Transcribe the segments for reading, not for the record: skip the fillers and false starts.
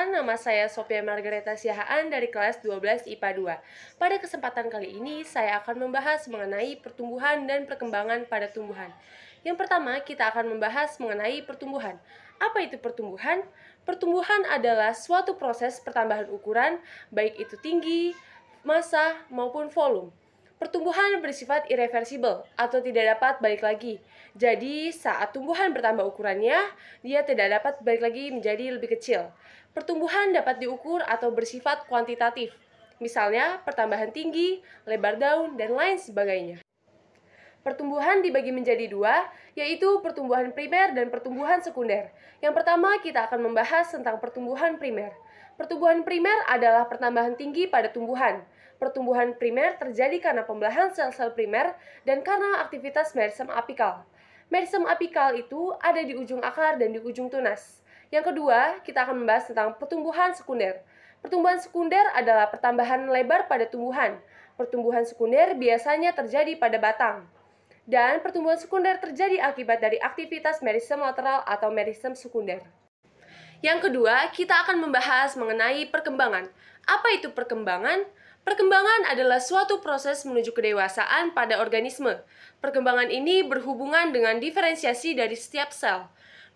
Perkenalkan, nama saya Sophia Margareta Siahaan dari kelas 12 IPA 2. Pada kesempatan kali ini, saya akan membahas mengenai pertumbuhan dan perkembangan pada tumbuhan. Yang pertama, kita akan membahas mengenai pertumbuhan. Apa itu pertumbuhan? Pertumbuhan adalah suatu proses pertambahan ukuran, baik itu tinggi, massa, maupun volume. Pertumbuhan bersifat irreversibel atau tidak dapat balik lagi. Jadi, saat tumbuhan bertambah ukurannya, dia tidak dapat balik lagi menjadi lebih kecil. Pertumbuhan dapat diukur atau bersifat kuantitatif. Misalnya, pertambahan tinggi, lebar daun, dan lain sebagainya. Pertumbuhan dibagi menjadi dua, yaitu pertumbuhan primer dan pertumbuhan sekunder. Yang pertama, kita akan membahas tentang pertumbuhan primer. Pertumbuhan primer adalah pertambahan tinggi pada tumbuhan. Pertumbuhan primer terjadi karena pembelahan sel-sel primer dan karena aktivitas merisem apikal. Merisem apikal itu ada di ujung akar dan di ujung tunas. Yang kedua, kita akan membahas tentang pertumbuhan sekunder. Pertumbuhan sekunder adalah pertambahan lebar pada tumbuhan. Pertumbuhan sekunder biasanya terjadi pada batang. Dan pertumbuhan sekunder terjadi akibat dari aktivitas merisem lateral atau merisem sekunder. Yang kedua, kita akan membahas mengenai perkembangan. Apa itu perkembangan? Perkembangan adalah suatu proses menuju kedewasaan pada organisme. Perkembangan ini berhubungan dengan diferensiasi dari setiap sel.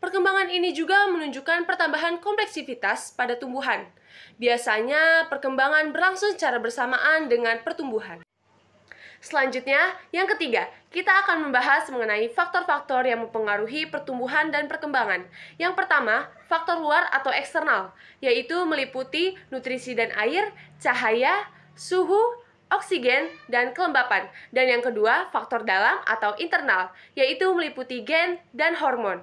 Perkembangan ini juga menunjukkan pertambahan kompleksivitas pada tumbuhan. Biasanya, perkembangan berlangsung secara bersamaan dengan pertumbuhan. Selanjutnya, yang ketiga, kita akan membahas mengenai faktor-faktor yang mempengaruhi pertumbuhan dan perkembangan. Yang pertama, faktor luar atau eksternal, yaitu meliputi nutrisi dan air, cahaya, suhu, oksigen, dan kelembapan. Dan yang kedua, faktor dalam atau internal, yaitu meliputi gen dan hormon.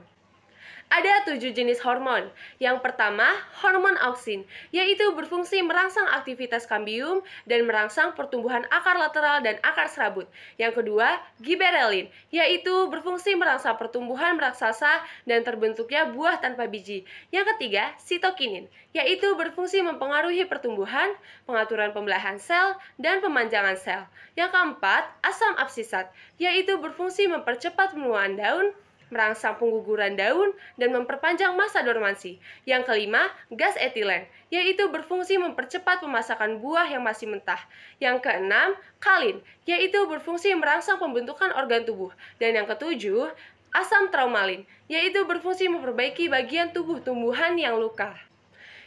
Ada 7 jenis hormon. Yang pertama, hormon auksin, yaitu berfungsi merangsang aktivitas kambium dan merangsang pertumbuhan akar lateral dan akar serabut. Yang kedua, giberelin, yaitu berfungsi merangsang pertumbuhan raksasa dan terbentuknya buah tanpa biji. Yang ketiga, sitokinin, yaitu berfungsi mempengaruhi pertumbuhan, pengaturan pembelahan sel, dan pemanjangan sel. Yang keempat, asam absisat, yaitu berfungsi mempercepat penuaan daun, merangsang pengguguran daun, dan memperpanjang masa dormansi. Yang kelima, gas etilen, yaitu berfungsi mempercepat pemasakan buah yang masih mentah. Yang keenam, kalin, yaitu berfungsi merangsang pembentukan organ tubuh. Dan yang ketujuh, asam traumalin, yaitu berfungsi memperbaiki bagian tubuh tumbuhan yang luka.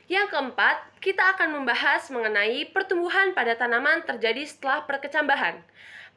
Yang keempat, kita akan membahas mengenai pertumbuhan pada tanaman terjadi setelah perkecambahan.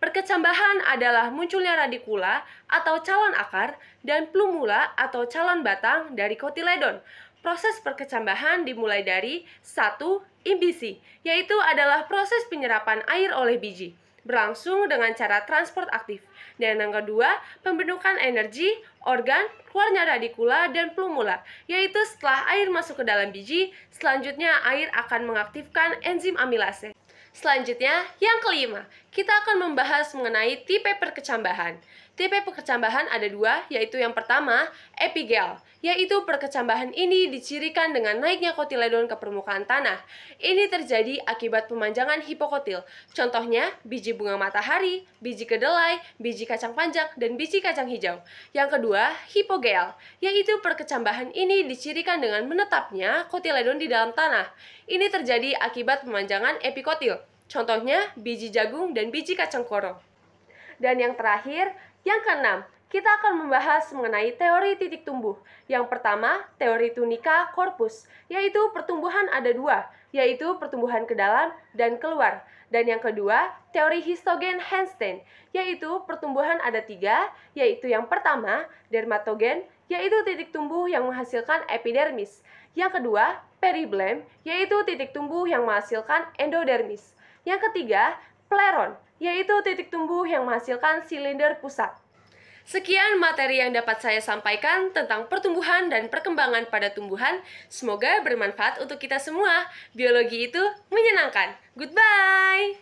Perkecambahan adalah munculnya radikula atau calon akar dan plumula atau calon batang dari kotiledon. Proses perkecambahan dimulai dari 1. Imbisi, yaitu adalah proses penyerapan air oleh biji, berlangsung dengan cara transport aktif. Dan yang kedua, pembentukan energi, organ, keluarnya radikula dan plumula, yaitu setelah air masuk ke dalam biji, selanjutnya air akan mengaktifkan enzim amilase. Selanjutnya, yang kelima, kita akan membahas mengenai tipe perkecambahan. Tipe perkecambahan ada dua, yaitu yang pertama, epigel, yaitu perkecambahan ini dicirikan dengan naiknya kotiledon ke permukaan tanah. Ini terjadi akibat pemanjangan hipokotil. Contohnya, biji bunga matahari, biji kedelai, biji kacang panjang, dan biji kacang hijau. Yang kedua, hipogel, yaitu perkecambahan ini dicirikan dengan menetapnya kotiledon di dalam tanah. Ini terjadi akibat pemanjangan epikotil. Contohnya, biji jagung dan biji kacang koro. Dan yang terakhir, yang keenam, kita akan membahas mengenai teori titik tumbuh. Yang pertama, teori tunica corpus, yaitu pertumbuhan ada dua, yaitu pertumbuhan ke dalam dan keluar. Dan yang kedua, teori histogen Hanstein, yaitu pertumbuhan ada tiga, yaitu yang pertama, dermatogen, yaitu titik tumbuh yang menghasilkan epidermis. Yang kedua, periblem, yaitu titik tumbuh yang menghasilkan endodermis. Yang ketiga, pleron, yaitu titik tumbuh yang menghasilkan silinder pusat. Sekian materi yang dapat saya sampaikan tentang pertumbuhan dan perkembangan pada tumbuhan. Semoga bermanfaat untuk kita semua. Biologi itu menyenangkan. Goodbye!